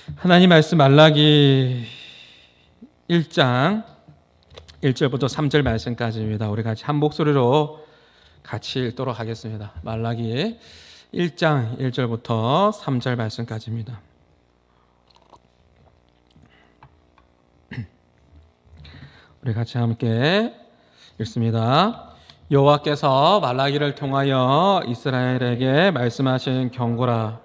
하나님 말씀 말라기 1장 1절부터 3절 말씀까지입니다. 우리 같이 한 목소리로 같이 읽도록 하겠습니다. 말라기 1장 1절부터 3절 말씀까지입니다. 우리 같이 함께 읽습니다. 여호와께서 말라기를 통하여 이스라엘에게 말씀하신 경고라.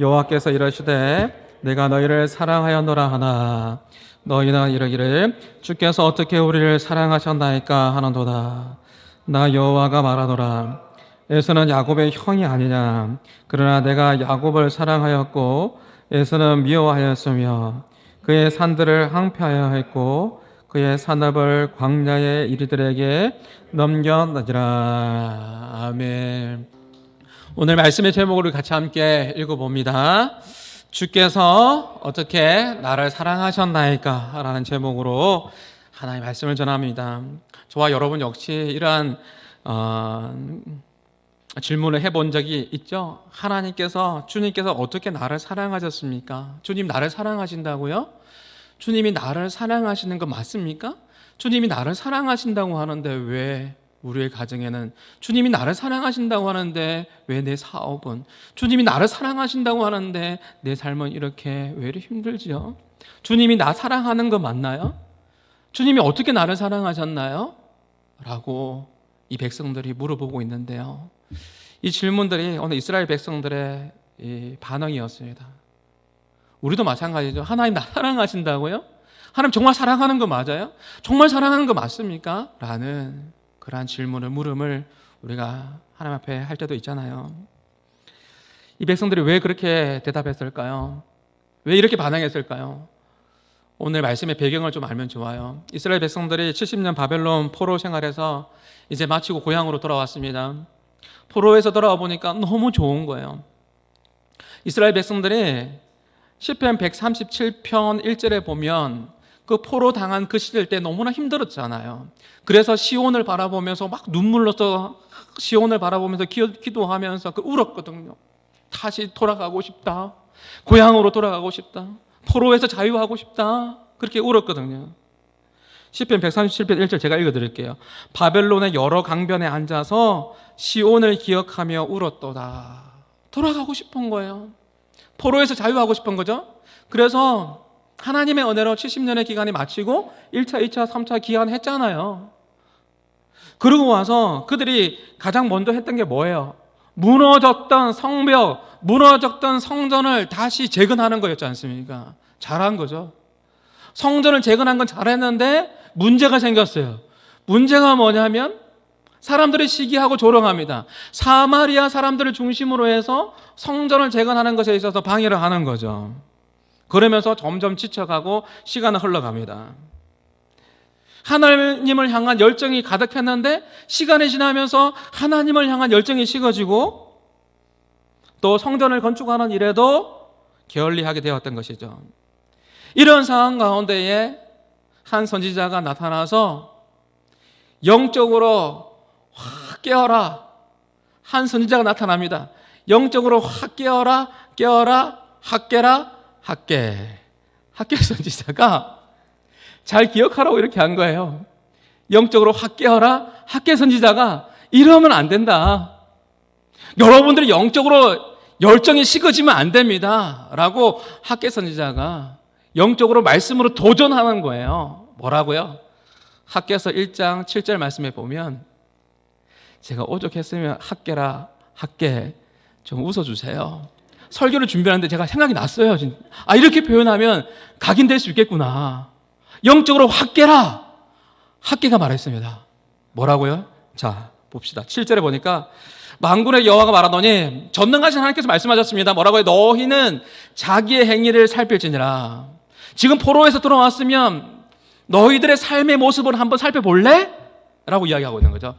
여호와께서 이러시되 내가 너희를 사랑하였노라 하나 너희는 이르기를 주께서 어떻게 우리를 사랑하셨나이까 하는도다. 나 여호와가 말하노라. 에서는 야곱의 형이 아니냐. 그러나 내가 야곱을 사랑하였고 에서는 미워하였으며 그의 산들을 항폐하여 했고 그의 산업을 광야의 이리들에게 넘겨놨더라. 아멘. 오늘 말씀의 제목을 같이 함께 읽어봅니다. 주께서 어떻게 나를 사랑하셨나이까 라는 제목으로 하나님의 말씀을 전합니다. 저와 여러분 역시 이러한 질문을 해본 적이 있죠. 주님께서 어떻게 나를 사랑하셨습니까? 주님 나를 사랑하신다고요? 주님이 나를 사랑하시는 거 맞습니까? 주님이 나를 사랑하신다고 하는데 왜 우리의 가정에는, 주님이 나를 사랑하신다고 하는데 왜 내 사업은, 주님이 나를 사랑하신다고 하는데 내 삶은 이렇게 왜 이렇게 힘들지요? 주님이 나 사랑하는 거 맞나요? 주님이 어떻게 나를 사랑하셨나요? 라고 이 백성들이 물어보고 있는데요, 이 질문들이 오늘 이스라엘 백성들의 이 반응이었습니다. 우리도 마찬가지죠. 하나님 나 사랑하신다고요? 하나님 정말 사랑하는 거 맞아요? 정말 사랑하는 거 맞습니까? 라는 그러한 질문을 물음을 우리가 하나님 앞에 할 때도 있잖아요. 이 백성들이 왜 그렇게 대답했을까요? 왜 이렇게 반응했을까요? 오늘 말씀의 배경을 좀 알면 좋아요. 이스라엘 백성들이 70년 바벨론 포로 생활에서 이제 마치고 고향으로 돌아왔습니다. 포로에서 돌아와 보니까 너무 좋은 거예요. 이스라엘 백성들이 시편 137편 1절에 보면 그 포로 당한 그 시절 때 너무나 힘들었잖아요. 그래서 시온을 바라보면서 막 눈물로서 시온을 바라보면서 기도하면서 울었거든요. 다시 돌아가고 싶다. 고향으로 돌아가고 싶다. 포로에서 자유하고 싶다. 그렇게 울었거든요. 시편 137편 1절 제가 읽어드릴게요. 바벨론의 여러 강변에 앉아서 시온을 기억하며 울었도다. 돌아가고 싶은 거예요. 포로에서 자유하고 싶은 거죠. 그래서 하나님의 은혜로 70년의 기간이 마치고 1차, 2차, 3차 기간 했잖아요. 그러고 와서 그들이 가장 먼저 했던 게 뭐예요? 무너졌던 성벽, 무너졌던 성전을 다시 재건하는 거였지 않습니까? 잘한 거죠. 성전을 재건한 건 잘했는데 문제가 생겼어요. 문제가 뭐냐면 사람들이 시기하고 조롱합니다. 사마리아 사람들을 중심으로 해서 성전을 재건하는 것에 있어서 방해를 하는 거죠. 그러면서 점점 지쳐가고 시간은 흘러갑니다. 하나님을 향한 열정이 가득했는데 시간이 지나면서 하나님을 향한 열정이 식어지고 또 성전을 건축하는 일에도 게을리하게 되었던 것이죠. 이런 상황 가운데에 한 선지자가 나타나서 영적으로 확 깨어라. 한 선지자가 나타납니다. 영적으로 확 깨어라, 깨어라, 학깨라, 학깨. 학깨 선지자가 잘 기억하라고 이렇게 한 거예요. 영적으로 확 깨어라, 학깨 선지자가 이러면 안 된다. 여러분들이 영적으로 열정이 식어지면 안 됩니다. 라고 학깨 선지자가 영적으로 말씀으로 도전하는 거예요. 뭐라고요? 학깨서 1장 7절 말씀에 보면, 제가 오죽했으면 학깨라, 학깨 좀 웃어주세요. 설교를 준비하는데 제가 생각이 났어요. 이렇게 표현하면 각인될 수 있겠구나. 영적으로 확 깨라. 학깨가 말했습니다. 뭐라고요? 자, 봅시다. 7절에 보니까 만군의 여호와가 말하노니, 전능하신 하나님께서 말씀하셨습니다. 뭐라고요? 너희는 자기의 행위를 살필지니라. 지금 포로에서 돌아왔으면 너희들의 삶의 모습을 한번 살펴볼래? 라고 이야기하고 있는 거죠.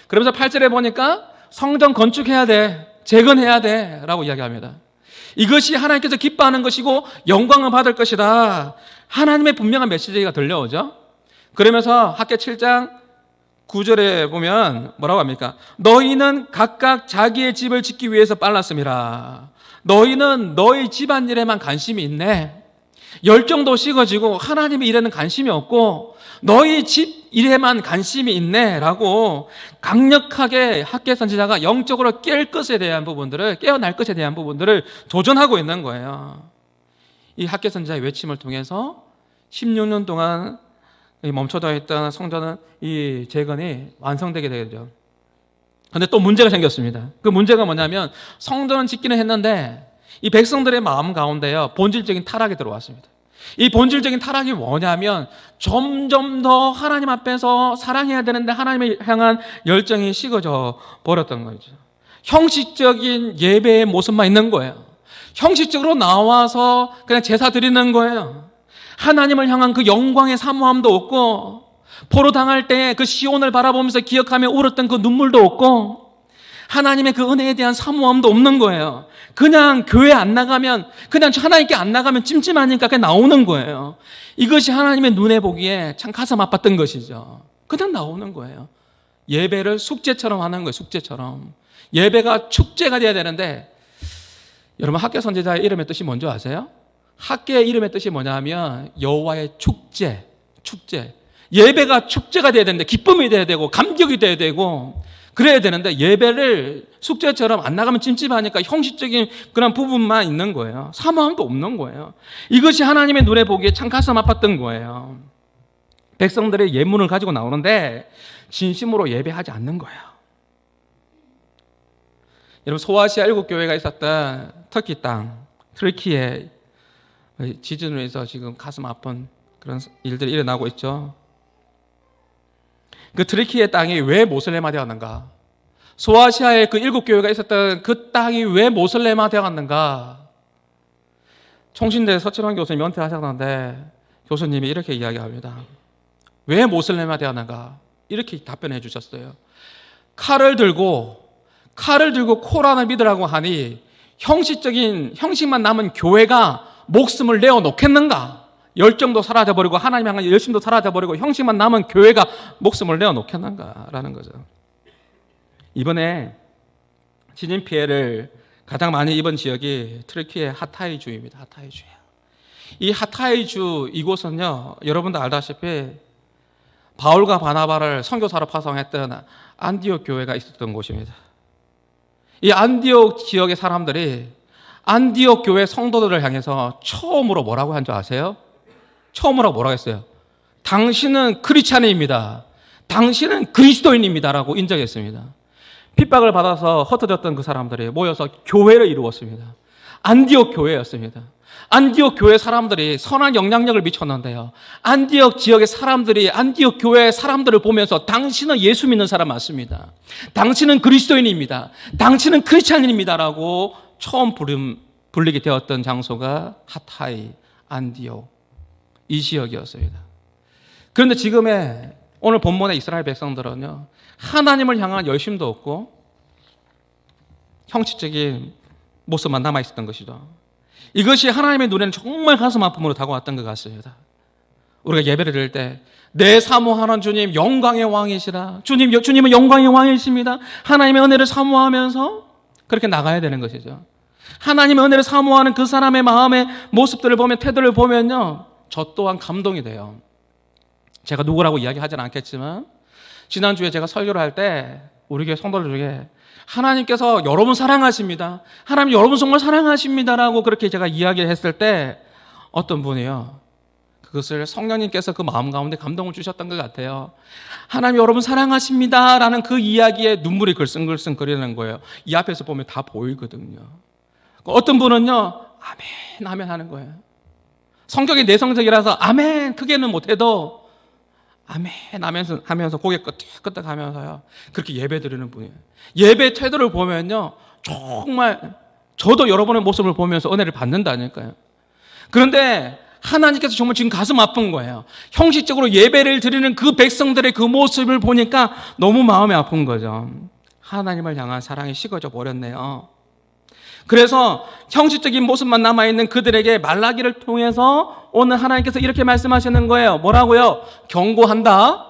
그러면서 8절에 보니까 성전 건축해야 돼, 재건해야 돼 라고 이야기합니다. 이것이 하나님께서 기뻐하는 것이고 영광을 받을 것이다. 하나님의 분명한 메시지가 들려오죠. 그러면서 학개 7장 9절에 보면 뭐라고 합니까? 너희는 각각 자기의 집을 짓기 위해서 빨랐음이라. 너희는 너희 집안일에만 관심이 있네. 열정도 식어지고 하나님의 일에는 관심이 없고 너희 집 일에만 관심이 있네 라고 강력하게 학개 선지자가 영적으로 깰 것에 대한 부분들을, 깨어날 것에 대한 부분들을 도전하고 있는 거예요. 이 학개 선지자의 외침을 통해서 16년 동안 멈춰져 있던 성전은 이 재건이 완성되게 되죠. 그런데 또 문제가 생겼습니다. 그 문제가 뭐냐면 성전은 짓기는 했는데 이 백성들의 마음 가운데요, 본질적인 타락이 들어왔습니다. 이 본질적인 타락이 뭐냐면 점점 더 하나님 앞에서 사랑해야 되는데 하나님을 향한 열정이 식어져 버렸던 거죠. 형식적인 예배의 모습만 있는 거예요. 형식적으로 나와서 그냥 제사 드리는 거예요. 하나님을 향한 그 영광의 사모함도 없고, 포로 당할 때 그 시온을 바라보면서 기억하며 울었던 그 눈물도 없고, 하나님의 그 은혜에 대한 사모함도 없는 거예요. 그냥 교회 안 나가면, 그냥 하나님께 안 나가면 찜찜하니까 그냥 나오는 거예요. 이것이 하나님의 눈에 보기에 참 가슴 아팠던 것이죠. 그냥 나오는 거예요. 예배를 숙제처럼 하는 거예요. 숙제처럼. 예배가 축제가 돼야 되는데, 여러분 학개 선지자의 이름의 뜻이 뭔지 아세요? 학개의 이름의 뜻이 뭐냐면 여호와의 축제, 축제. 예배가 축제가 돼야 되는데, 기쁨이 돼야 되고 감격이 돼야 되고 그래야 되는데, 예배를 숙제처럼 안 나가면 찜찜하니까 형식적인 그런 부분만 있는 거예요. 사모함도 없는 거예요. 이것이 하나님의 눈에 보기에 참 가슴 아팠던 거예요. 백성들의 예문을 가지고 나오는데 진심으로 예배하지 않는 거예요. 여러분, 소아시아 7교회가 있었던 터키 땅, 트르키에 지진으로 해서 지금 가슴 아픈 그런 일들이 일어나고 있죠. 그 트르키의 땅이 왜 모슬렘화 되었는가? 소아시아에 그 7교회가 있었던 그 땅이 왜 모슬렘화 되었는가? 총신대 서철환 교수님이 은퇴하셨는데 교수님이 이렇게 이야기합니다. 왜 모슬렘화 되었는가? 이렇게 답변해 주셨어요. 칼을 들고 코란을 믿으라고 하니 형식만 남은 교회가 목숨을 내어 놓겠는가? 열정도 사라져버리고 하나님 향한 열심도 사라져버리고 형식만 남은 교회가 목숨을 내어 놓겠는가라는 거죠. 이번에 지진 피해를 가장 많이 입은 지역이 트르키의 하타이주입니다. 하타이주예요. 이 하타이주 이곳은요, 여러분도 알다시피 바울과 바나바를 선교사로 파송했던 안디옥 교회가 있었던 곳입니다. 이 안디옥 지역의 사람들이 안디옥 교회 성도들을 향해서 처음으로 뭐라고 한 줄 아세요? 처음으로 뭐라고 했어요? 당신은 크리스찬입니다. 당신은 그리스도인입니다라고 인정했습니다. 핍박을 받아서 흩어졌던 그 사람들이 모여서 교회를 이루었습니다. 안디옥 교회였습니다. 안디옥 교회 사람들이 선한 영향력을 미쳤는데요, 안디옥 지역의 사람들이 안디옥 교회 사람들을 보면서 당신은 예수 믿는 사람 맞습니다. 당신은 그리스도인입니다. 당신은 크리스찬입니다라고 처음 불리게 되었던 장소가 하타이, 안디옥 이 지역이었습니다. 그런데 지금의 오늘 본문의 이스라엘 백성들은요, 하나님을 향한 열심도 없고 형식적인 모습만 남아있었던 것이죠. 이것이 하나님의 눈에는 정말 가슴 아픔으로 다가왔던 것 같습니다. 우리가 예배를 드릴 때 내 사모하는 주님 영광의 왕이시라, 주님은 영광의 왕이십니다, 하나님의 은혜를 사모하면서 그렇게 나가야 되는 것이죠. 하나님의 은혜를 사모하는 그 사람의 마음의 모습들을 보면, 태도를 보면요, 저 또한 감동이 돼요. 제가 누구라고 이야기하지는 않겠지만 지난주에 제가 설교를 할 때 우리 교회 성도들 중에 하나님께서 여러분 사랑하십니다, 하나님 여러분 정말 사랑하십니다라고 그렇게 제가 이야기를 했을 때 어떤 분이요, 그것을 성령님께서 그 마음 가운데 감동을 주셨던 것 같아요. 하나님 여러분 사랑하십니다라는 그 이야기에 눈물이 글썽글썽 거리는 거예요. 이 앞에서 보면 다 보이거든요. 어떤 분은요, 아멘 아멘 하는 거예요. 성격이 내성적이라서 아멘 크게는 못해도 아멘 하면서 고개 끄덕끄덕 하면서요, 그렇게 예배 드리는 분이에요. 예배 태도를 보면요, 정말 저도 여러분의 모습을 보면서 은혜를 받는다니까요. 그런데 하나님께서 정말 지금 가슴 아픈 거예요. 형식적으로 예배를 드리는 그 백성들의 그 모습을 보니까 너무 마음이 아픈 거죠. 하나님을 향한 사랑이 식어져 버렸네요. 그래서 형식적인 모습만 남아있는 그들에게 말라기를 통해서 오늘 하나님께서 이렇게 말씀하시는 거예요. 뭐라고요? 경고한다.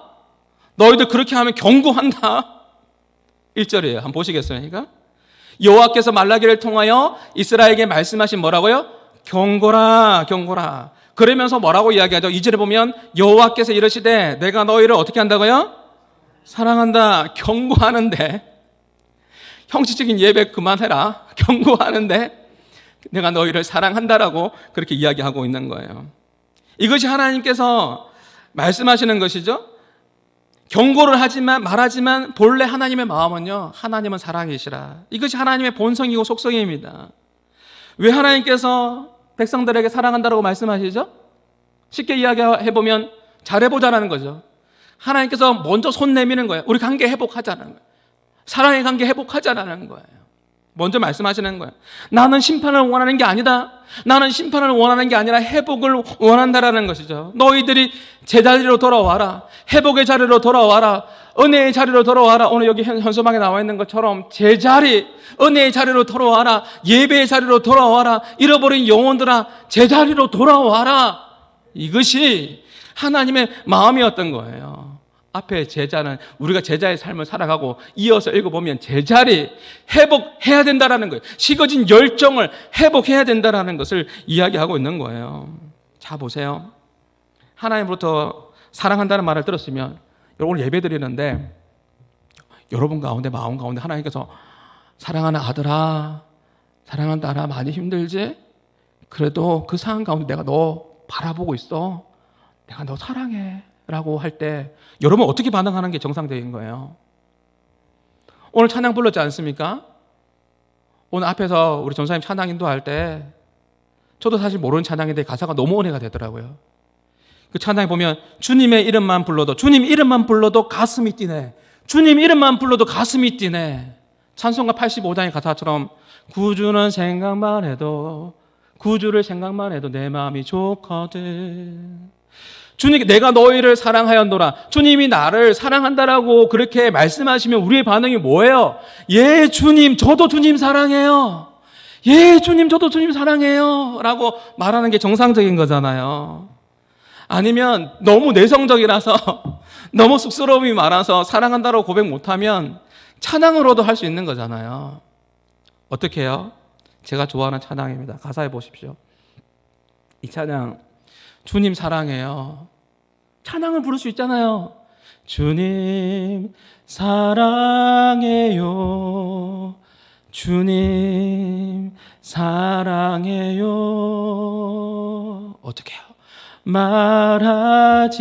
너희들 그렇게 하면 경고한다. 1절이에요. 한번 보시겠습니까? 여호와께서 말라기를 통하여 이스라엘에게 말씀하신 뭐라고요? 경고라, 경고라. 그러면서 뭐라고 이야기하죠? 2절에 보면 여호와께서 이르시되 내가 너희를 어떻게 한다고요? 사랑한다. 경고하는데, 형식적인 예배 그만해라. 경고하는데 내가 너희를 사랑한다라고 그렇게 이야기하고 있는 거예요. 이것이 하나님께서 말씀하시는 것이죠. 경고를 하지만 말하지만 본래 하나님의 마음은요, 하나님은 사랑이시라. 이것이 하나님의 본성이고 속성입니다. 왜 하나님께서 백성들에게 사랑한다라고 말씀하시죠? 쉽게 이야기해보면 잘해보자라는 거죠. 하나님께서 먼저 손 내미는 거예요. 우리 관계 회복하자는 거예요. 사랑의 관계 회복하자라는 거예요. 먼저 말씀하시는 거예요. 나는 심판을 원하는 게 아니다. 나는 심판을 원하는 게 아니라 회복을 원한다라는 것이죠. 너희들이 제자리로 돌아와라. 회복의 자리로 돌아와라. 은혜의 자리로 돌아와라. 오늘 여기 현수막에 나와 있는 것처럼 제자리, 은혜의 자리로 돌아와라. 예배의 자리로 돌아와라. 잃어버린 영혼들아, 제자리로 돌아와라. 이것이 하나님의 마음이었던 거예요. 앞에 제자는 우리가 제자의 삶을 살아가고 이어서 읽어보면 제자리 회복해야 된다라는 거예요. 식어진 열정을 회복해야 된다라는 것을 이야기하고 있는 거예요. 자, 보세요. 하나님으로부터 사랑한다는 말을 들었으면 오늘 예배 드리는데 여러분 가운데 마음 가운데 하나님께서 사랑하는 아들아, 사랑하는 딸아, 많이 힘들지? 그래도 그 상황 가운데 내가 너 바라보고 있어. 내가 너 사랑해 라고 할 때 여러분 어떻게 반응하는 게 정상적인 거예요? 오늘 찬양 불렀지 않습니까? 오늘 앞에서 우리 전사님 찬양 인도할 때 저도 사실 모르는 찬양인데 가사가 너무 은혜가 되더라고요. 그 찬양에 보면 주님의 이름만 불러도, 주님 이름만 불러도 가슴이 뛰네. 주님 이름만 불러도 가슴이 뛰네. 찬송가 85장의 가사처럼 구주는 생각만 해도, 구주를 생각만 해도 내 마음이 좋거든. 주님, 내가 너희를 사랑하였노라. 주님이 나를 사랑한다라고 그렇게 말씀하시면 우리의 반응이 뭐예요? 예, 주님, 저도 주님 사랑해요. 예, 주님, 저도 주님 사랑해요. 라고 말하는 게 정상적인 거잖아요. 아니면 너무 내성적이라서 너무 쑥스러움이 많아서 사랑한다라고 고백 못하면 찬양으로도 할 수 있는 거잖아요. 어떻게 해요? 제가 좋아하는 찬양입니다. 가사해 보십시오. 이 찬양, 주님 사랑해요. 찬양을 부를 수 있잖아요. 주님 사랑해요. 주님 사랑해요. 어떻게 해요? 말하지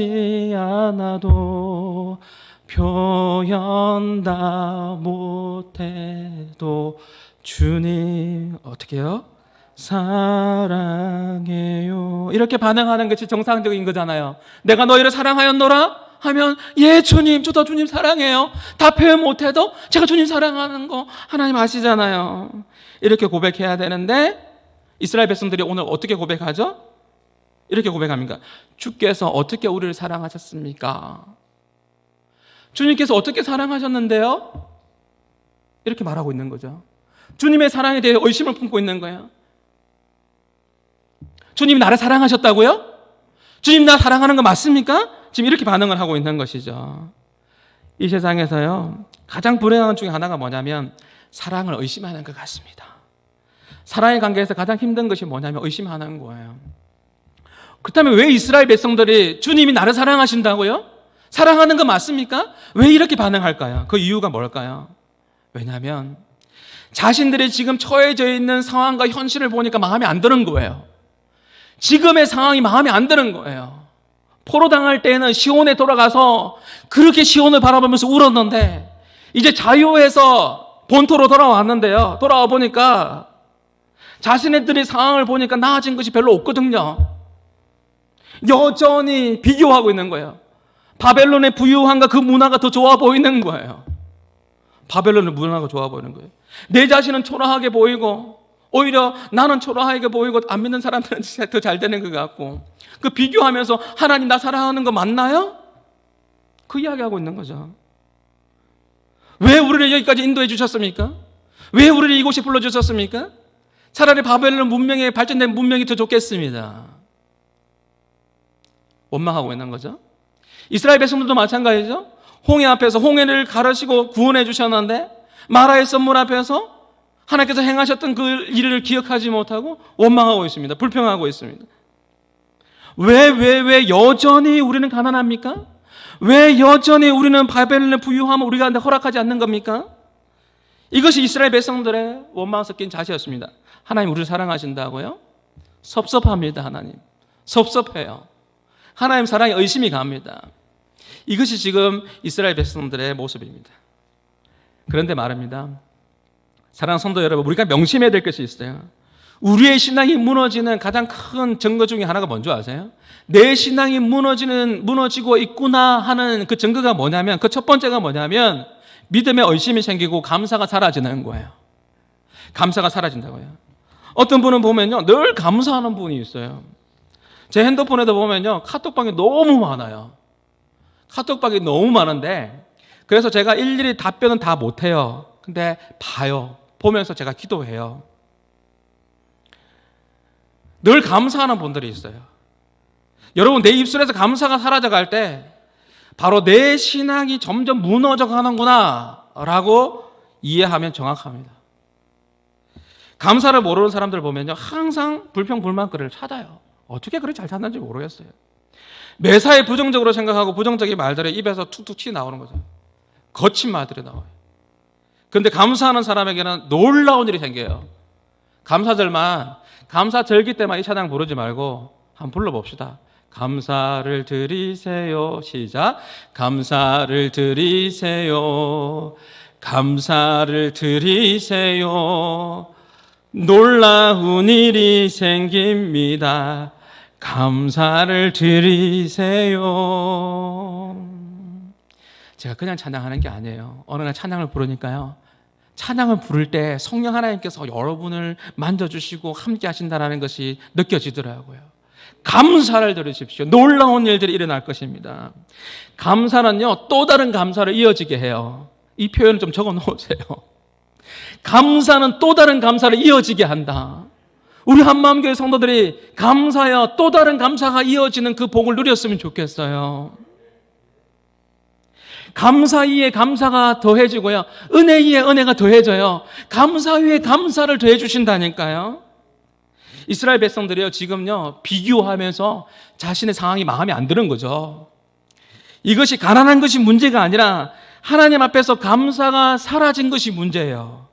않아도 표현 다 못해도 주님 어떻게 해요? 사랑해요. 이렇게 반응하는 것이 정상적인 거잖아요. 내가 너희를 사랑하였노라 하면 예 주님, 저도 주님 사랑해요. 다 표현 못해도 제가 주님 사랑하는 거 하나님 아시잖아요. 이렇게 고백해야 되는데 이스라엘 백성들이 오늘 어떻게 고백하죠? 이렇게 고백합니까? 주께서 어떻게 우리를 사랑하셨습니까? 주님께서 어떻게 사랑하셨는데요? 이렇게 말하고 있는 거죠. 주님의 사랑에 대해 의심을 품고 있는 거예요. 주님 나를 사랑하셨다고요? 주님 나 사랑하는 거 맞습니까? 지금 이렇게 반응을 하고 있는 것이죠. 이 세상에서요, 가장 불행한 중에 하나가 뭐냐면 사랑을 의심하는 것 같습니다. 사랑의 관계에서 가장 힘든 것이 뭐냐면 의심하는 거예요. 그렇다면 왜 이스라엘 백성들이 주님이 나를 사랑하신다고요? 사랑하는 거 맞습니까? 왜 이렇게 반응할까요? 그 이유가 뭘까요? 왜냐하면 자신들이 지금 처해져 있는 상황과 현실을 보니까 마음에 안 드는 거예요. 지금의 상황이 마음에 안 드는 거예요. 포로당할 때는 시온에 돌아가서 그렇게 시온을 바라보면서 울었는데 이제 자유해서 본토로 돌아왔는데요. 돌아와 보니까 자신들의 상황을 보니까 나아진 것이 별로 없거든요. 여전히 비교하고 있는 거예요. 바벨론의 부유함과 그 문화가 더 좋아 보이는 거예요. 바벨론의 문화가 좋아 보이는 거예요. 내 자신은 초라하게 보이고 오히려 나는 초라하게 보이고 안 믿는 사람들은 더 잘 되는 것 같고, 그 비교하면서 하나님 나 사랑하는 거 맞나요? 그 이야기하고 있는 거죠. 왜 우리를 여기까지 인도해 주셨습니까? 왜 우리를 이곳에 불러주셨습니까? 차라리 바벨론 문명에 발전된 문명이 더 좋겠습니다. 원망하고 있는 거죠. 이스라엘 백성들도 마찬가지죠. 홍해 앞에서 홍해를 가르시고 구원해 주셨는데 마라의 썸물 앞에서 하나님께서 행하셨던 그 일을 기억하지 못하고 원망하고 있습니다. 불평하고 있습니다. 왜 여전히 우리는 가난합니까? 왜 여전히 우리는 바벨론의 부유함을 우리가 허락하지 않는 겁니까? 이것이 이스라엘 백성들의 원망 섞인 자세였습니다. 하나님 우리를 사랑하신다고요? 섭섭합니다. 하나님 섭섭해요. 하나님 사랑에 의심이 갑니다. 이것이 지금 이스라엘 백성들의 모습입니다. 그런데 말입니다. 사랑하는 성도 여러분, 우리가 명심해야 될 것이 있어요. 우리의 신앙이 무너지는 가장 큰 증거 중에 하나가 뭔지 아세요? 내 신앙이 무너지고 있구나 하는 그 증거가 뭐냐면, 그 첫 번째가 뭐냐면 믿음에 의심이 생기고 감사가 사라지는 거예요. 감사가 사라진다고요. 어떤 분은 보면요, 늘 감사하는 분이 있어요. 제 핸드폰에도 보면요, 카톡방이 너무 많아요. 카톡방이 너무 많은데, 그래서 제가 일일이 답변은 다 못해요. 근데 봐요. 보면서 제가 기도해요. 늘 감사하는 분들이 있어요. 여러분, 내 입술에서 감사가 사라져갈 때 바로 내 신앙이 점점 무너져 가는구나 라고 이해하면 정확합니다. 감사를 모르는 사람들 보면요, 항상 불평불만거리를 찾아요. 어떻게 그렇게 잘 찾는지 모르겠어요. 매사에 부정적으로 생각하고 부정적인 말들이 입에서 툭툭 튀어나오는 거죠. 거친 말들이 나와요. 그런데 감사하는 사람에게는 놀라운 일이 생겨요. 감사절기 때만 이 찬양 부르지 말고 한번 불러봅시다. 감사를 드리세요. 시작. 감사를 드리세요. 감사를 드리세요. 놀라운 일이 생깁니다. 감사를 드리세요. 제가 그냥 찬양하는 게 아니에요. 어느 날 찬양을 부르니까요, 찬양을 부를 때 성령 하나님께서 여러분을 만져주시고 함께 하신다는 것이 느껴지더라고요. 감사를 드리십시오. 놀라운 일들이 일어날 것입니다. 감사는요, 또 다른 감사를 이어지게 해요. 이 표현을 좀 적어 놓으세요. 감사는 또 다른 감사를 이어지게 한다. 우리 한마음교회 성도들이 감사여 또 다른 감사가 이어지는 그 복을 누렸으면 좋겠어요. 감사 위에 감사가 더해지고요, 은혜 위에 은혜가 더해져요. 감사 위에 감사를 더해 주신다니까요. 이스라엘 백성들이요, 지금요, 비교하면서 자신의 상황이 마음에 안 드는 거죠. 이것이 가난한 것이 문제가 아니라 하나님 앞에서 감사가 사라진 것이 문제예요.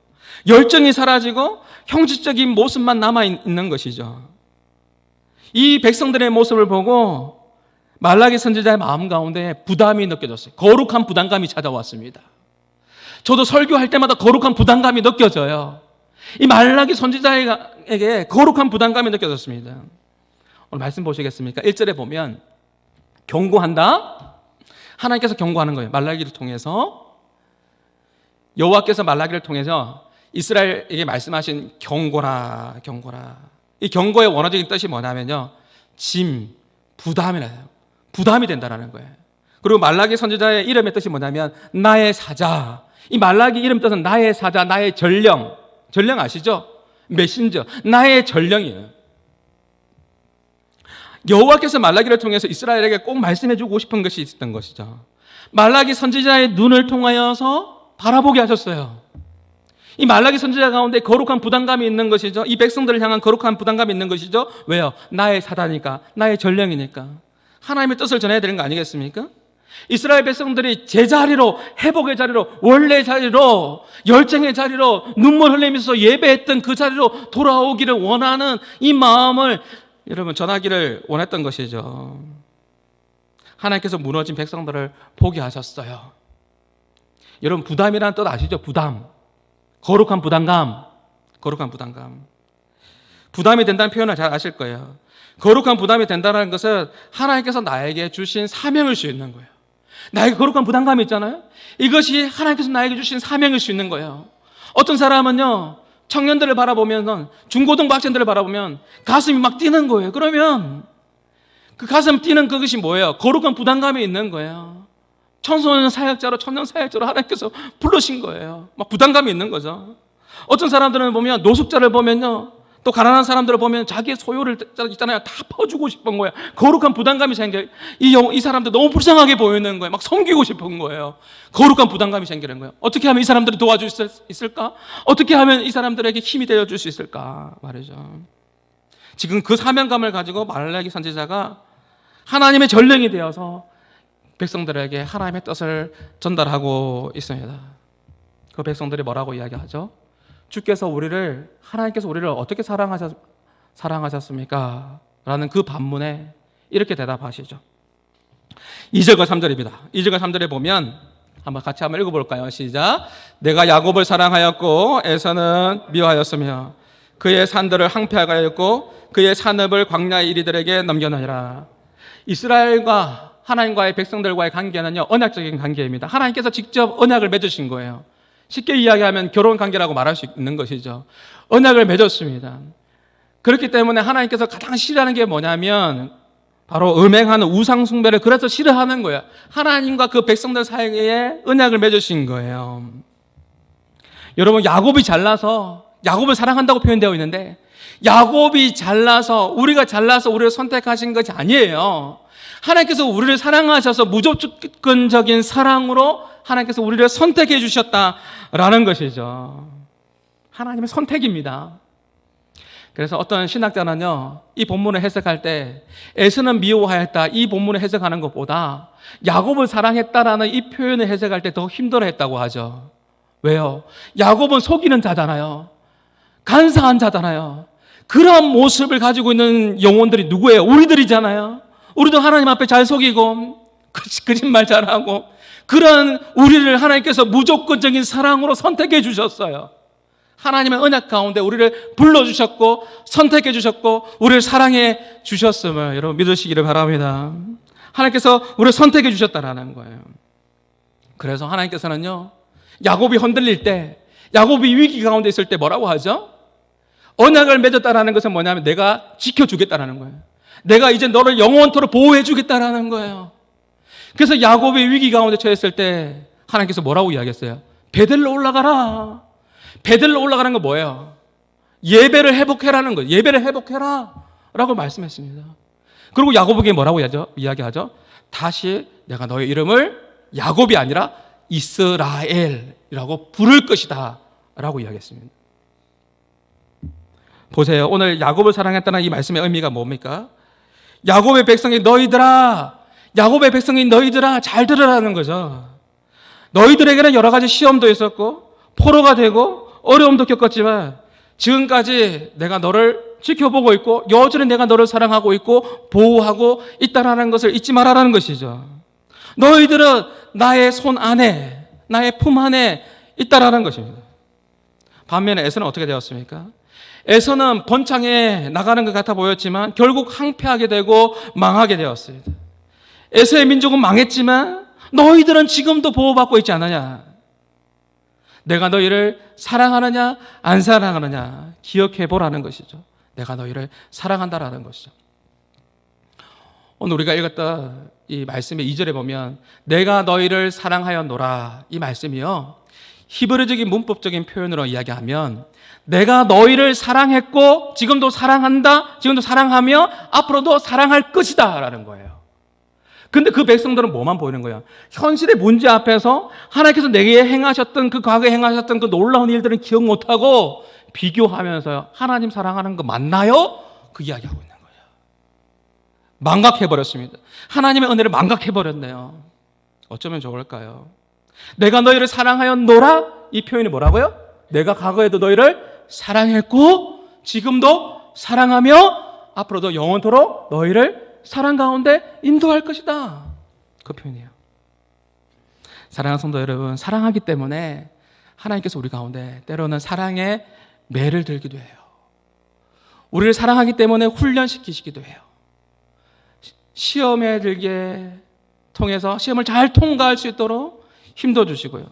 열정이 사라지고 형식적인 모습만 남아있는 것이죠. 이 백성들의 모습을 보고 말라기 선지자의 마음 가운데 부담이 느껴졌어요. 거룩한 부담감이 찾아왔습니다. 저도 설교할 때마다 거룩한 부담감이 느껴져요. 이 말라기 선지자에게 거룩한 부담감이 느껴졌습니다. 오늘 말씀 보시겠습니까? 1절에 보면 경고한다. 하나님께서 경고하는 거예요. 말라기를 통해서. 여호와께서 말라기를 통해서 이스라엘에게 말씀하신 경고라. 이 경고의 원어적인 뜻이 뭐냐면요, 짐, 부담이라요. 부담이 된다는 거예요. 그리고 말라기 선지자의 이름의 뜻이 뭐냐면 나의 사자. 이 말라기 이름 뜻은 나의 사자, 나의 전령. 전령 아시죠? 메신저. 나의 전령이에요. 여호와께서 말라기를 통해서 이스라엘에게 꼭 말씀해주고 싶은 것이 있었던 것이죠. 말라기 선지자의 눈을 통하여서 바라보게 하셨어요. 이 말라기 선지자 가운데 거룩한 부담감이 있는 것이죠. 이 백성들을 향한 거룩한 부담감이 있는 것이죠. 왜요? 나의 사다니까, 나의 전령이니까. 하나님의 뜻을 전해야 되는 거 아니겠습니까? 이스라엘 백성들이 제자리로, 회복의 자리로, 원래 자리로, 열정의 자리로, 눈물 흘리면서 예배했던 그 자리로 돌아오기를 원하는 이 마음을 여러분 전하기를 원했던 것이죠. 하나님께서 무너진 백성들을 보게 하셨어요. 여러분, 부담이라는 뜻 아시죠? 부담. 거룩한 부담감. 거룩한 부담감. 부담이 된다는 표현을 잘 아실 거예요. 거룩한 부담이 된다는 것은 하나님께서 나에게 주신 사명일 수 있는 거예요. 나에게 거룩한 부담감이 있잖아요. 이것이 하나님께서 나에게 주신 사명일 수 있는 거예요. 어떤 사람은요, 청년들을 바라보면, 중고등부 학생들을 바라보면 가슴이 막 뛰는 거예요. 그러면 그 가슴 뛰는 그것이 뭐예요? 거룩한 부담감이 있는 거예요. 청소년 사역자로, 청년 사역자로 하나님께서 부르신 거예요. 막 부담감이 있는 거죠. 어떤 사람들은 보면 노숙자를 보면요, 또 가난한 사람들을 보면 자기의 소유를 있잖아요. 다 퍼주고 싶은 거예요. 거룩한 부담감이 생겨요. 이 사람들 너무 불쌍하게 보이는 거예요. 막 섬기고 싶은 거예요. 거룩한 부담감이 생기는 거예요. 어떻게 하면 이 사람들을 도와줄 수 있을까? 어떻게 하면 이 사람들에게 힘이 되어줄 수 있을까? 말이죠. 지금 그 사명감을 가지고 말라기 선지자가 하나님의 전령이 되어서 백성들에게 하나님의 뜻을 전달하고 있습니다. 그 백성들이 뭐라고 이야기하죠? 하나님께서 우리를 어떻게 사랑하셨습니까? 라는 그 반문에 이렇게 대답하시죠. 2절과 3절입니다. 2절과 3절에 보면 같이 한번 읽어볼까요? 시작. 내가 야곱을 사랑하였고 에서는 미워하였으며 그의 산들을 항폐하게 하였고 그의 산업을 광야의 이리들에게 넘겨놓으라. 이스라엘과 하나님과의 백성들과의 관계는요, 언약적인 관계입니다. 하나님께서 직접 언약을 맺으신 거예요. 쉽게 이야기하면 결혼 관계라고 말할 수 있는 것이죠. 언약을 맺었습니다. 그렇기 때문에 하나님께서 가장 싫어하는 게 뭐냐면 바로 음행하는 우상 숭배를 그래서 싫어하는 거예요. 하나님과 그 백성들 사이에 언약을 맺으신 거예요. 여러분, 야곱이 잘나서 야곱을 사랑한다고 표현되어 있는데 야곱이 잘나서 우리가 우리를 선택하신 것이 아니에요. 하나님께서 우리를 사랑하셔서 무조건적인 사랑으로 하나님께서 우리를 선택해 주셨다라는 것이죠. 하나님의 선택입니다. 그래서 어떤 신학자는요, 이 본문을 해석할 때 에서는 미워하였다 이 본문을 해석하는 것보다 야곱을 사랑했다라는 이 표현을 해석할 때 더 힘들어했다고 하죠. 왜요? 야곱은 속이는 자잖아요. 간사한 자잖아요. 그런 모습을 가지고 있는 영혼들이 누구예요? 우리들이잖아요. 우리도 하나님 앞에 잘 속이고 거짓말 잘하고 그런 우리를 하나님께서 무조건적인 사랑으로 선택해 주셨어요. 하나님의 언약 가운데 우리를 불러주셨고 선택해 주셨고 우리를 사랑해 주셨음을 여러분 믿으시기를 바랍니다. 하나님께서 우리를 선택해 주셨다라는 거예요. 그래서 하나님께서는요, 야곱이 흔들릴 때, 야곱이 위기 가운데 있을 때 뭐라고 하죠? 언약을 맺었다라는 것은 뭐냐면 내가 지켜주겠다라는 거예요. 내가 이제 너를 영원토록 보호해 주겠다라는 거예요. 그래서 야곱이 위기 가운데 처했을 때 하나님께서 뭐라고 이야기했어요? 베들로 올라가라. 베들로 올라가는 건 뭐예요? 예배를 회복해라는 거예요. 예배를 회복해라 라고 말씀했습니다. 그리고 야곱에게 뭐라고 이야기하죠? 다시 내가 너의 이름을 야곱이 아니라 이스라엘이라고 부를 것이다 라고 이야기했습니다. 보세요. 오늘 야곱을 사랑했다는 이 말씀의 의미가 뭡니까? 야곱의 백성이 너희들아 잘 들으라는 거죠. 너희들에게는 여러 가지 시험도 있었고 포로가 되고 어려움도 겪었지만 지금까지 내가 너를 지켜보고 있고 여전히 내가 너를 사랑하고 있고 보호하고 있다라는 것을 잊지 말아라는 것이죠. 너희들은 나의 손 안에 나의 품 안에 있다라는 것입니다. 반면에 에서는 어떻게 되었습니까? 에서는 번창에 나가는 것 같아 보였지만 결국 항폐하게 되고 망하게 되었습니다. 에서의 민족은 망했지만 너희들은 지금도 보호받고 있지 않느냐? 내가 너희를 사랑하느냐 안 사랑하느냐 기억해보라는 것이죠. 내가 너희를 사랑한다라는 것이죠. 오늘 우리가 읽었던 이 말씀의 2절에 보면 내가 너희를 사랑하였노라 이 말씀이요, 히브리적인 문법적인 표현으로 이야기하면 내가 너희를 사랑했고 지금도 사랑한다, 지금도 사랑하며 앞으로도 사랑할 것이다 라는 거예요. 근데 그 백성들은 뭐만 보이는 거예요? 현실의 문제 앞에서 하나님께서 내게 행하셨던 그 과거에 행하셨던 그 놀라운 일들은 기억 못하고 비교하면서 하나님 사랑하는 거 맞나요? 그 이야기하고 있는 거예요. 망각해버렸습니다. 하나님의 은혜를 망각해버렸네요. 어쩌면 좋을까요? 내가 너희를 사랑하였노라 이 표현이 뭐라고요? 내가 과거에도 너희를 사랑했고 지금도 사랑하며 앞으로도 영원토록 너희를 사랑 가운데 인도할 것이다. 그 표현이에요. 사랑하는 성도 여러분, 사랑하기 때문에 하나님께서 우리 가운데 때로는 사랑의 매를 들기도 해요. 우리를 사랑하기 때문에 훈련시키시기도 해요. 시험에 들게 통해서 시험을 잘 통과할 수 있도록 힘도 주시고요.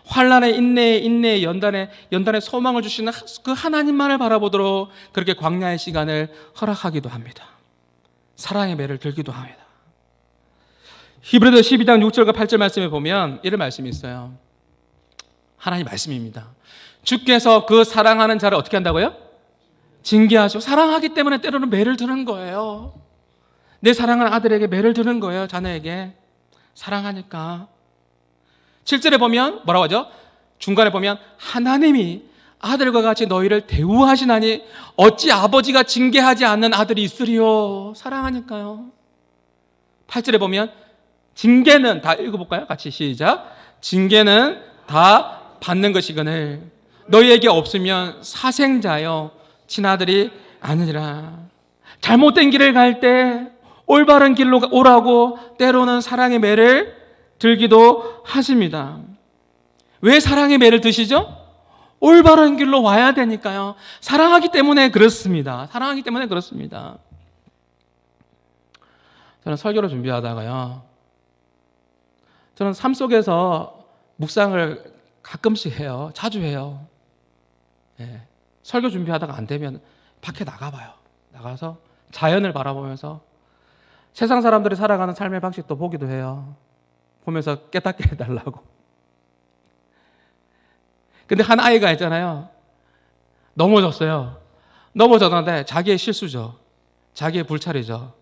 환난의 인내의 연단에 소망을 주시는 그 하나님만을 바라보도록 그렇게 광야의 시간을 허락하기도 합니다. 사랑의 매를 들기도 합니다. 히브리서 12장 6절과 8절 말씀에 보면 이런 말씀이 있어요. 하나님 말씀입니다. 주께서 그 사랑하는 자를 어떻게 한다고요? 징계하시고 사랑하기 때문에 때로는 매를 드는 거예요. 내 사랑하는 아들에게 매를 드는 거예요. 자녀에게. 사랑하니까. 7절에 보면 뭐라고 하죠? 중간에 보면 하나님이 아들과 같이 너희를 대우하시나니 어찌 아버지가 징계하지 않는 아들이 있으리요. 사랑하니까요. 8절에 보면 징계는 다 읽어볼까요? 같이 시작. 징계는 다 받는 것이거늘 너희에게 없으면 사생자여 친아들이 아니라. 잘못된 길을 갈 때 올바른 길로 오라고 때로는 사랑의 매를 들기도 하십니다. 왜 사랑의 매를 드시죠? 올바른 길로 와야 되니까요. 사랑하기 때문에 그렇습니다. 사랑하기 때문에 그렇습니다. 저는 설교를 준비하다가요, 저는 삶 속에서 묵상을 가끔씩 해요. 자주 해요. 예. 설교 준비하다가 안 되면 밖에 나가봐요. 나가서 자연을 바라보면서 세상 사람들이 살아가는 삶의 방식도 보기도 해요. 보면서 깨닫게 해달라고. 근데 한 아이가 있잖아요. 넘어졌어요. 넘어졌는데 자기의 실수죠. 자기의 불찰이죠.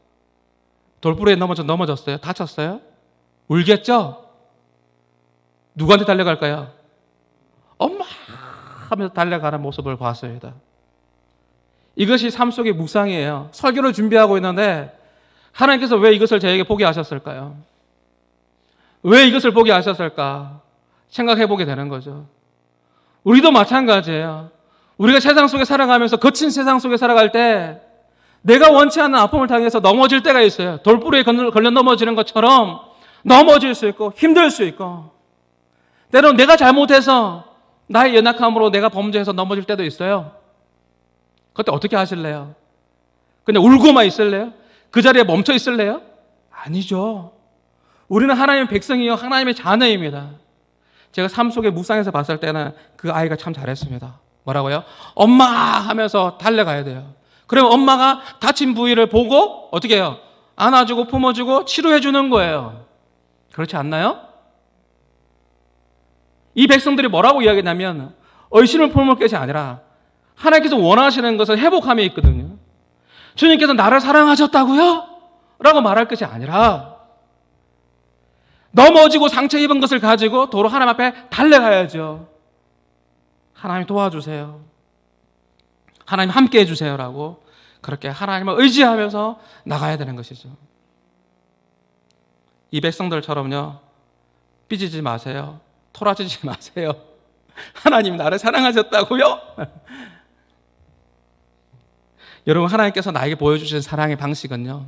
돌부리에 넘어졌어요. 다쳤어요. 울겠죠? 누구한테 달려갈까요? 엄마 하면서 달려가는 모습을 봤습니다. 이것이 삶 속의 묵상이에요. 설교를 준비하고 있는데 하나님께서 왜 이것을 저에게 보게 하셨을까요? 왜 이것을 보게 하셨을까? 생각해 보게 되는 거죠. 우리도 마찬가지예요. 우리가 세상 속에 살아가면서 거친 세상 속에 살아갈 때 내가 원치 않는 아픔을 당해서 넘어질 때가 있어요. 돌부리에 걸려 넘어지는 것처럼 넘어질 수 있고 힘들 수 있고, 때로는 내가 잘못해서 나의 연약함으로 내가 범죄해서 넘어질 때도 있어요. 그때 어떻게 하실래요? 그냥 울고만 있을래요? 그 자리에 멈춰 있을래요? 아니죠. 우리는 하나님의 백성이요, 하나님의 자녀입니다. 제가 삶 속에 묵상해서 봤을 때는 그 아이가 참 잘했습니다. 뭐라고요? 엄마 하면서 달려가야 돼요. 그러면 엄마가 다친 부위를 보고 어떻게 해요? 안아주고 품어주고 치료해 주는 거예요. 그렇지 않나요? 이 백성들이 뭐라고 이야기하냐면 얼씬을 품을 것이 아니라 하나님께서 원하시는 것은 회복함에 있거든요. 주님께서 나를 사랑하셨다고요? 라고 말할 것이 아니라 넘어지고 상처 입은 것을 가지고 도로 하나님 앞에 달려가야죠. 하나님 도와주세요. 하나님 함께 해주세요라고 그렇게 하나님을 의지하면서 나가야 되는 것이죠. 이 백성들처럼요, 삐지지 마세요. 토라지지 마세요. 하나님 나를 사랑하셨다고요? 여러분, 하나님께서 나에게 보여주신 사랑의 방식은요,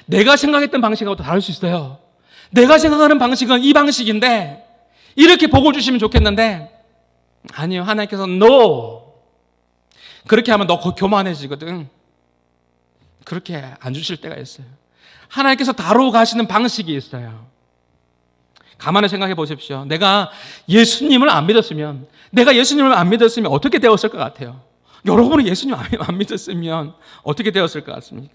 내가 생각했던 방식하고 다를 수 있어요. 내가 생각하는 방식은 이 방식인데 이렇게 복을 주시면 좋겠는데 아니요, 하나님께서 no. 그렇게 하면 너 교만해지거든. 그렇게 안 주실 때가 있어요. 하나님께서 다루어 가시는 방식이 있어요. 가만히 생각해 보십시오. 내가 예수님을 안 믿었으면 어떻게 되었을 것 같아요? 여러분이 예수님 안 믿었으면 어떻게 되었을 것 같습니까?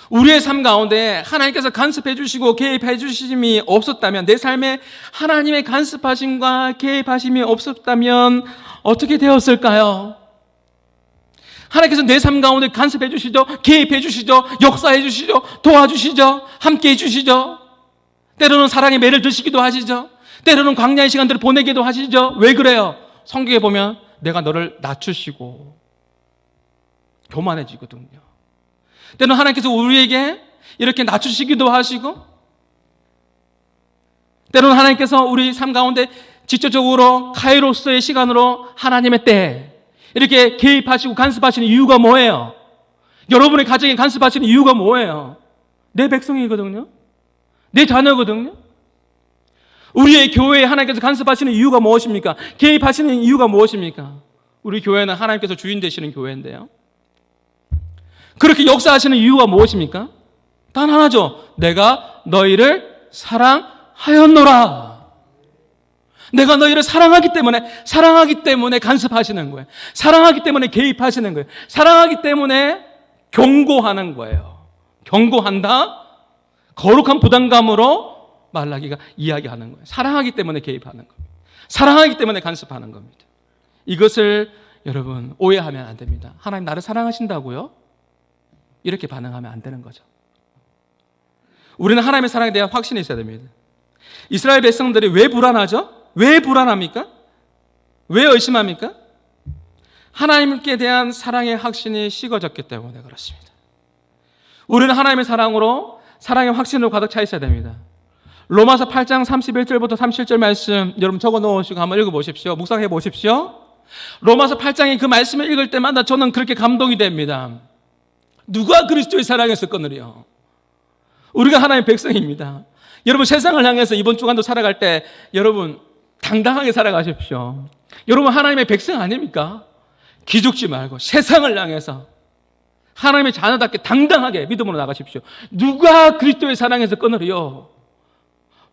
우리의 삶 가운데 하나님께서 간섭해 주시고 개입해 주심이 없었다면, 내 삶에 하나님의 간섭하심과 개입하심이 없었다면 어떻게 되었을까요? 하나님께서 내 삶 가운데 간섭해 주시죠, 개입해 주시죠, 역사해 주시죠, 도와주시죠, 함께 해 주시죠. 때로는 사랑의 매를 드시기도 하시죠. 때로는 광야의 시간들을 보내기도 하시죠. 왜 그래요? 성경에 보면 내가 너를 낮추시고 교만해지거든요. 때로는 하나님께서 우리에게 이렇게 낮추시기도 하시고, 때로는 하나님께서 우리 삶 가운데 직접적으로 카이로스의 시간으로 하나님의 때 이렇게 개입하시고 간섭하시는 이유가 뭐예요? 여러분의 가정에 간섭하시는 이유가 뭐예요? 내 백성이거든요. 내 자녀거든요. 우리의 교회에 하나님께서 간섭하시는 이유가 무엇입니까? 개입하시는 이유가 무엇입니까? 우리 교회는 하나님께서 주인 되시는 교회인데요. 그렇게 역사하시는 이유가 무엇입니까? 단 하나죠. 내가 너희를 사랑하였노라. 내가 너희를 사랑하기 때문에 간섭하시는 거예요. 사랑하기 때문에 개입하시는 거예요. 사랑하기 때문에 경고하는 거예요. 경고한다? 거룩한 부담감으로 말라기가 이야기하는 거예요. 사랑하기 때문에 개입하는 겁니다. 사랑하기 때문에 간섭하는 겁니다. 이것을 여러분, 오해하면 안 됩니다. 하나님 나를 사랑하신다고요? 이렇게 반응하면 안 되는 거죠. 우리는 하나님의 사랑에 대한 확신이 있어야 됩니다. 이스라엘 백성들이 왜 불안하죠? 왜 불안합니까? 왜 의심합니까? 하나님께 대한 사랑의 확신이 식어졌기 때문에 그렇습니다. 우리는 하나님의 사랑으로, 사랑의 확신으로 가득 차 있어야 됩니다. 로마서 8장 31절부터 37절 말씀 여러분 적어 놓으시고 한번 읽어보십시오. 묵상해 보십시오. 로마서 8장의 그 말씀을 읽을 때마다 저는 그렇게 감동이 됩니다. 누가 그리스도의 사랑에서 끊으려? 우리가 하나님의 백성입니다. 여러분, 세상을 향해서 이번 주간도 살아갈 때 여러분 당당하게 살아가십시오. 여러분, 하나님의 백성 아닙니까? 기죽지 말고 세상을 향해서 하나님의 자녀답게 당당하게 믿음으로 나가십시오. 누가 그리스도의 사랑에서 끊으려?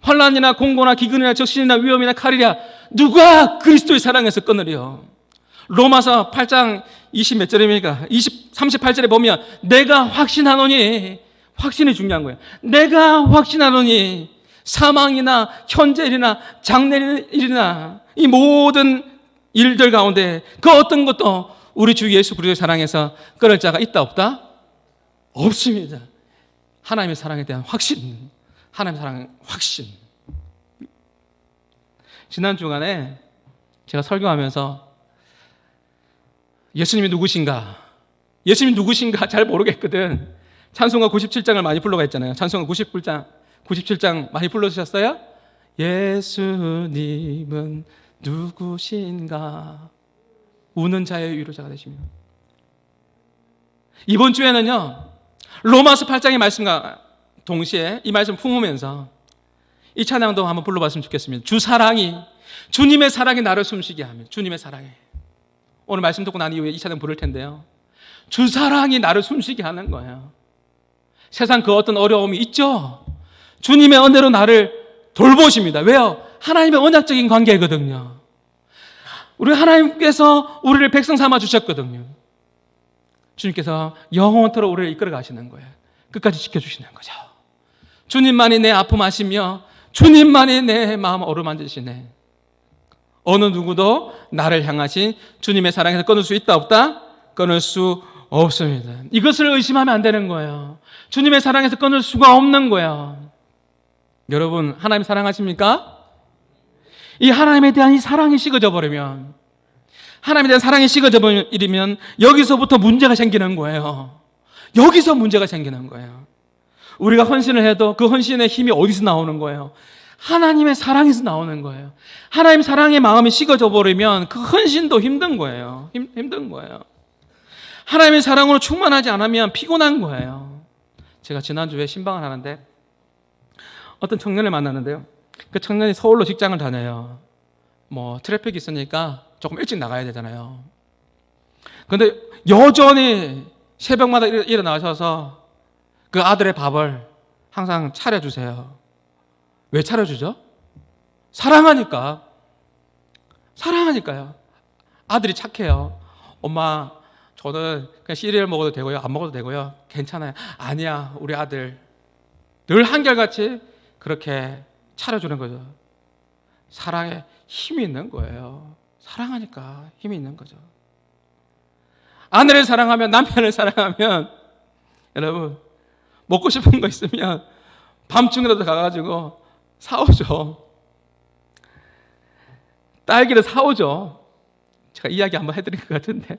환난이나 공고나 기근이나 적신이나 위험이나 칼이랴, 누가 그리스도의 사랑에서 끊으려? 로마서 8장 20 몇 절입니까? 38절에 보면 내가 확신하노니, 확신이 중요한 거예요. 내가 확신하노니 사망이나 현재일이나 장래일이나 이 모든 일들 가운데 그 어떤 것도 우리 주 예수 그리스도의 사랑에서 끊을 자가 있다 없다? 없습니다. 하나님의 사랑에 대한 확신, 하나님의 사랑의 확신. 지난 주간에 제가 설교하면서 예수님이 누구신가? 예수님이 누구신가 잘 모르겠거든. 찬송가 97장을 많이 불러가 있잖아요. 찬송가 97장 많이 불러주셨어요? 예수님은 누구신가? 우는 자의 위로자가 되십니다. 이번 주에는요, 로마서 8장의 말씀과 동시에 이 말씀 품으면서 이 찬양도 한번 불러봤으면 좋겠습니다. 주 사랑이, 주님의 사랑이 나를 숨쉬게 하며, 주님의 사랑이. 오늘 말씀 듣고 난 이후에 이 찬양 부를 텐데요, 주 사랑이 나를 숨쉬게 하는 거예요. 세상 그 어떤 어려움이 있죠? 주님의 은혜로 나를 돌보십니다. 왜요? 하나님의 언약적인 관계거든요. 우리 하나님께서 우리를 백성 삼아 주셨거든요. 주님께서 영원토록 우리를 이끌어 가시는 거예요. 끝까지 지켜주시는 거죠. 주님만이 내 아픔 아시며 주님만이 내 마음 어루만지시네. 어느 누구도 나를 향하신 주님의 사랑에서 끊을 수 있다 없다? 끊을 수 없습니다. 이것을 의심하면 안 되는 거예요. 주님의 사랑에서 끊을 수가 없는 거예요. 여러분, 하나님 사랑하십니까? 이 하나님에 대한 이 사랑이 식어져 버리면, 하나님에 대한 사랑이 식어져 버리면 여기서부터 문제가 생기는 거예요. 여기서 문제가 생기는 거예요. 우리가 헌신을 해도 그 헌신의 힘이 어디서 나오는 거예요? 하나님의 사랑에서 나오는 거예요. 하나님 사랑의 마음이 식어져 버리면 그 헌신도 힘든 거예요. 힘든 거예요. 하나님의 사랑으로 충만하지 않으면 피곤한 거예요. 제가 지난주에 신방을 하는데 어떤 청년을 만났는데요. 그 청년이 서울로 직장을 다녀요. 트래픽이 있으니까 조금 일찍 나가야 되잖아요. 그런데 여전히 새벽마다 일어나셔서 그 아들의 밥을 항상 차려주세요. 왜 차려주죠? 사랑하니까. 사랑하니까요. 아들이 착해요. 엄마, 저는 그냥 시리얼 먹어도 되고요, 안 먹어도 되고요, 괜찮아요. 아니야, 우리 아들. 늘 한결같이 그렇게 차려주는 거죠. 사랑에 힘이 있는 거예요. 사랑하니까 힘이 있는 거죠. 아내를 사랑하면, 남편을 사랑하면, 여러분, 먹고 싶은 거 있으면 밤중이라도 가가지고 사오죠. 딸기를 사오죠. 제가 이야기 한번 해드린 것 같은데,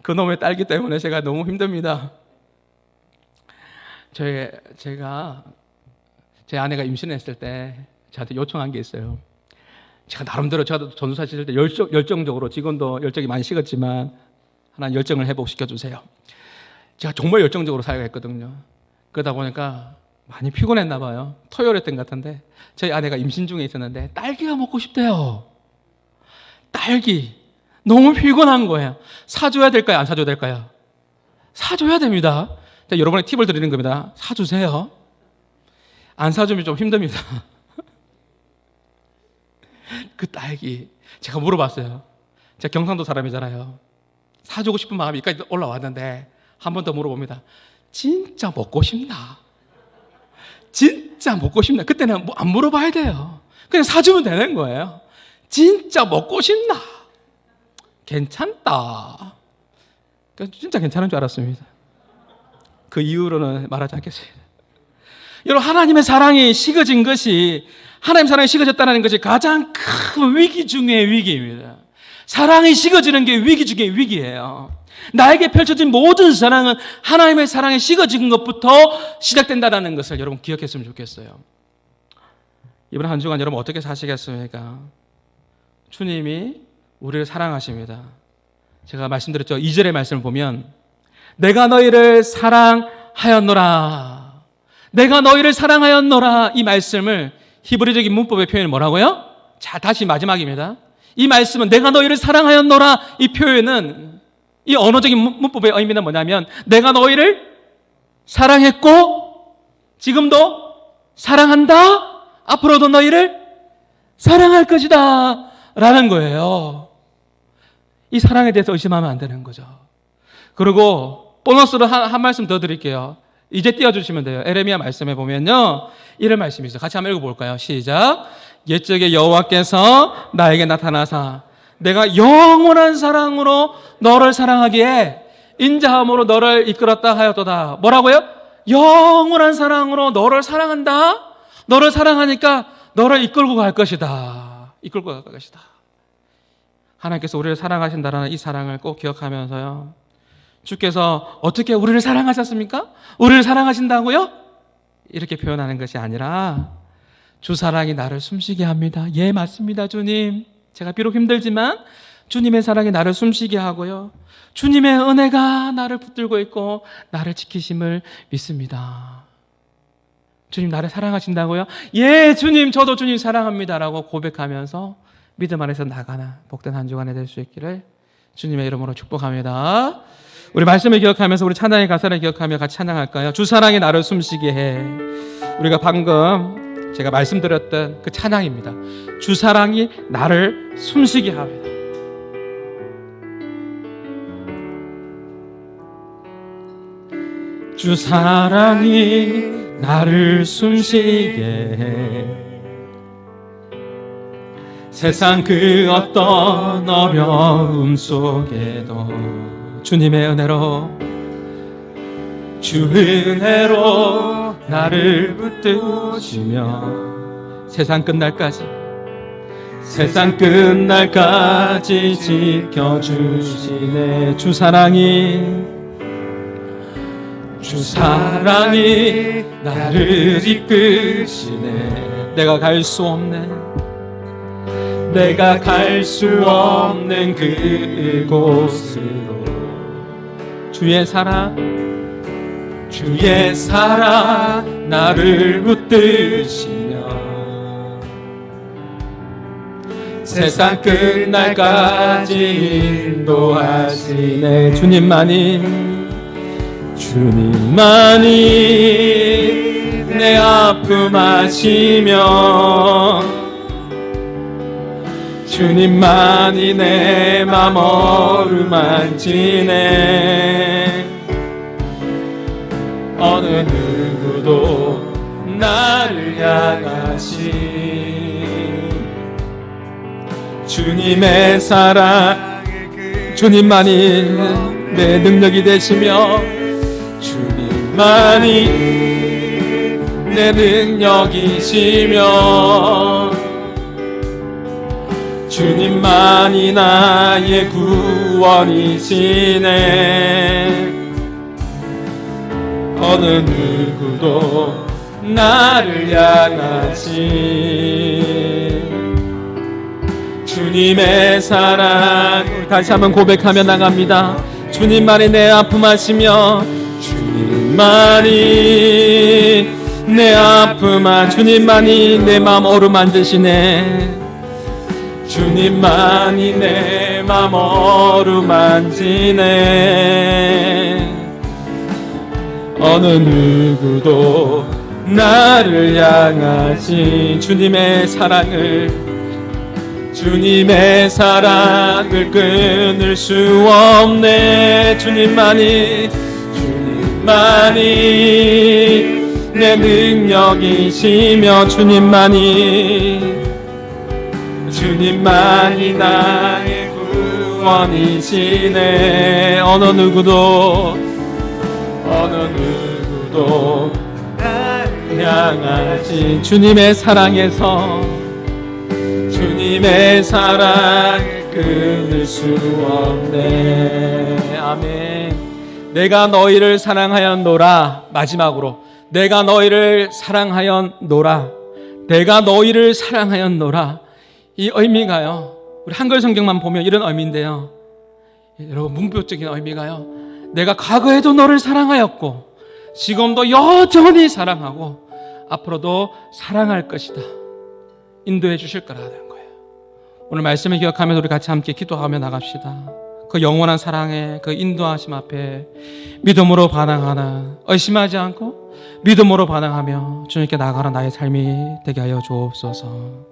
그놈의 딸기 때문에 제가 너무 힘듭니다. 제가 제 아내가 임신했을 때 저한테 요청한 게 있어요. 제가 나름대로 저도 전도사 시절 때 열정적으로, 지금도 열정이 많이 식었지만 하나님 열정을 회복시켜주세요. 제가 정말 열정적으로 사역했거든요. 그러다 보니까 많이 피곤했나 봐요. 토요일했던 것 같은데 저희 아내가 임신 중에 있었는데 딸기가 먹고 싶대요. 딸기. 너무 피곤한 거예요. 사줘야 될까요? 안 사줘야 될까요? 사줘야 됩니다. 여러분의 팁을 드리는 겁니다. 사주세요. 안 사주면 좀 힘듭니다. 그 딸기 제가 물어봤어요. 제가 경상도 사람이잖아요. 사주고 싶은 마음이 여기까지 올라왔는데 한 번 더 물어봅니다. 진짜 먹고 싶나? 진짜 먹고 싶나? 그때는 안 물어봐야 돼요. 그냥 사주면 되는 거예요. 진짜 먹고 싶나? 괜찮다. 진짜 괜찮은 줄 알았습니다. 그 이후로는 말하지 않겠습니다. 여러분, 하나님의 사랑이 식어진 것이, 하나님의 사랑이 식어졌다는 것이 가장 큰 위기 중의 위기입니다. 사랑이 식어지는 게 위기 중의 위기예요. 나에게 펼쳐진 모든 사랑은 하나님의 사랑에 식어진 것부터 시작된다는 것을 여러분 기억했으면 좋겠어요. 이번 한 주간 여러분 어떻게 사시겠습니까? 주님이 우리를 사랑하십니다. 제가 말씀드렸죠. 2절의 말씀을 보면 내가 너희를 사랑하였노라. 내가 너희를 사랑하였노라. 이 말씀을 히브리적인 문법의 표현이 뭐라고요? 자, 다시 마지막입니다. 이 말씀은 내가 너희를 사랑하였노라. 이 표현은, 이 언어적인 문법의 의미는 뭐냐면 내가 너희를 사랑했고 지금도 사랑한다. 앞으로도 너희를 사랑할 것이다 라는 거예요. 이 사랑에 대해서 의심하면 안 되는 거죠. 그리고 보너스로 한 말씀 더 드릴게요. 이제 띄워주시면 돼요. 에레미야 말씀에 보면요, 이런 말씀이 있어요. 같이 한번 읽어볼까요? 시작. 옛적에 여호와께서 나에게 나타나사 내가 영원한 사랑으로 너를 사랑하기에 인자함으로 너를 이끌었다 하였도다. 뭐라고요? 영원한 사랑으로 너를 사랑한다. 너를 사랑하니까 너를 이끌고 갈 것이다. 이끌고 갈 것이다. 하나님께서 우리를 사랑하신다는 이 사랑을 꼭 기억하면서요, 주께서 어떻게 우리를 사랑하셨습니까? 우리를 사랑하신다고요? 이렇게 표현하는 것이 아니라 주 사랑이 나를 숨쉬게 합니다. 예, 맞습니다, 주님. 제가 비록 힘들지만 주님의 사랑이 나를 숨쉬게 하고요, 주님의 은혜가 나를 붙들고 있고 나를 지키심을 믿습니다. 주님 나를 사랑하신다고요? 예, 주님, 저도 주님 사랑합니다라고 고백하면서 믿음 안에서 나가는 복된 한 주간이 될 수 있기를 주님의 이름으로 축복합니다. 우리 말씀을 기억하면서 우리 찬양의 가사를 기억하며 같이 찬양할까요? 주 사랑이 나를 숨쉬게 해. 우리가 방금 제가 말씀드렸던 그 찬양입니다. 주 사랑이 나를 숨쉬게 합니다. 주 사랑이 나를 숨쉬게 해. 세상 그 어떤 어려움 속에도 주님의 은혜로, 주 은혜로 나를 붙드시며 세상 끝날까지 지켜주시네. 주 사랑이 나를 이끄시네. 내가 갈 수 없는 그곳으로 주의 사랑 나를 붙드시며 세상 끝날까지 인도하시네. 주님만이 내 아픔 아시며 주님만이 내 맘 어루만지네. 어느 누구도 나를 향하신 주님의 사랑, 주님만이 내 능력이 되시며 주님만이 내 능력이시며 주님만이 나의 구원이시네. 어느 누구도 나를 향하신 주님의 사랑, 다시 한번 고백하며 나갑니다. 주님만이 내 아픔 아시며 주님만이 내 아픔 주님만이 내 맘 어루만지시네. 주님만이 내 맘 어루만지네. 어느 누구도 나를 향하신 주님의 사랑을 끊을 수 없네. 주님만이 내 능력이시며 주님만이 나의 영원이시네. 어느 누구도 나를 향하신 주님의 사랑에서 주님의 사랑을 끊을 수 없네. 아멘. 내가 너희를 사랑하였노라. 마지막으로 내가 너희를 사랑하였노라. 내가 너희를 사랑하였노라. 이 의미가요, 우리 한글 성경만 보면 이런 의미인데요, 여러분 문법적인 의미가요, 내가 과거에도 너를 사랑하였고 지금도 여전히 사랑하고 앞으로도 사랑할 것이다, 인도해 주실 거라는 거예요. 오늘 말씀을 기억하면서 우리 같이 함께 기도하며 나갑시다. 그 영원한 사랑의 그 인도하심 앞에 믿음으로 반응하는, 의심하지 않고 믿음으로 반응하며 주님께 나아가는 나의 삶이 되게 하여 주옵소서.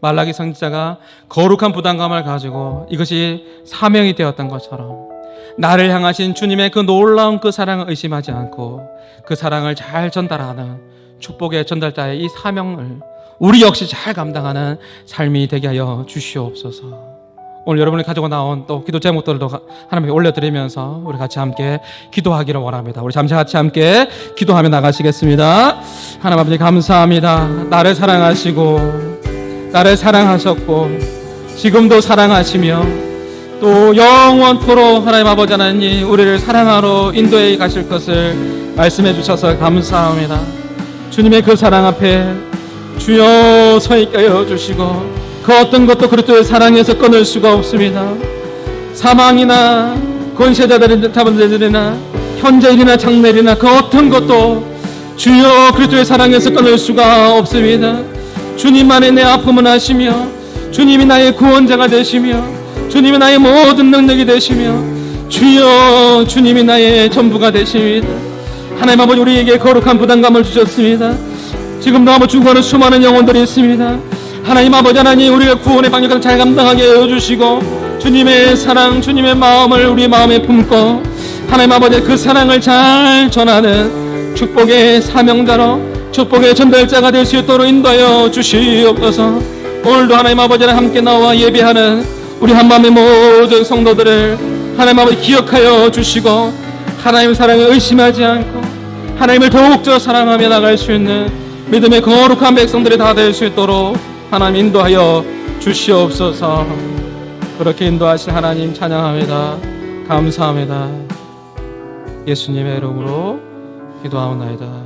말라기 선지자가 거룩한 부담감을 가지고 이것이 사명이 되었던 것처럼 나를 향하신 주님의 그 놀라운 그 사랑을 의심하지 않고 그 사랑을 잘 전달하는 축복의 전달자의 이 사명을 우리 역시 잘 감당하는 삶이 되게 하여 주시옵소서. 오늘 여러분이 가지고 나온 또 기도 제목들도 하나님께 올려드리면서 우리 같이 함께 기도하기를 원합니다. 우리 잠시 같이 함께 기도하며 나가시겠습니다. 하나님 아버지 감사합니다. 나를 사랑하시고 나를 사랑하셨고 지금도 사랑하시며 또 영원토록 하나님 아버지 하나님 우리를 사랑하러 인도해 가실 것을 말씀해 주셔서 감사합니다. 주님의 그 사랑 앞에 주여 서 있게 하여 주시고 그 어떤 것도 그리스도의 사랑에서 끊을 수가 없습니다. 사망이나 권세자들이나 현재일이나 장래일이나 그 어떤 것도 주여 그리스도의 사랑에서 끊을 수가 없습니다. 주님만이 내 아픔을 아시며 주님이 나의 구원자가 되시며 주님이 나의 모든 능력이 되시며 주여 주님이 나의 전부가 되십니다. 하나님 아버지 우리에게 거룩한 부담감을 주셨습니다. 지금도 아버지 죽어가는 수많은 영혼들이 있습니다. 하나님 아버지 하나님 우리가 구원의 방역을 잘 감당하게 해주시고 주님의 사랑 주님의 마음을 우리 마음에 품고 하나님 아버지 그 사랑을 잘 전하는 축복의 사명자로 축복의 전달자가 될 수 있도록 인도하여 주시옵소서. 오늘도 하나님 아버지랑 함께 나와 예배하는 우리 한마음의 모든 성도들을 하나님 아버지 기억하여 주시고 하나님의 사랑을 의심하지 않고 하나님을 더욱더 사랑하며 나갈 수 있는 믿음의 거룩한 백성들이 다 될 수 있도록 하나님 인도하여 주시옵소서. 그렇게 인도하신 하나님 찬양합니다. 감사합니다. 예수님의 이름으로 기도하옵나이다. 아멘.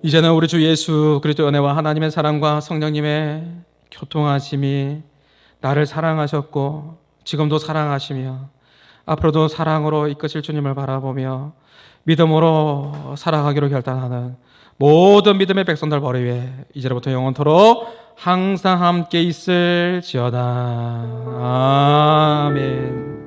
이제는 우리 주 예수 그리스도의 은혜와 하나님의 사랑과 성령님의 교통하심이 나를 사랑하셨고 지금도 사랑하시며 앞으로도 사랑으로 이끄실 주님을 바라보며 믿음으로 살아가기로 결단하는 모든 믿음의 백성들 머리 위에 이제부터 영원토록 항상 함께 있을지어다. 아멘.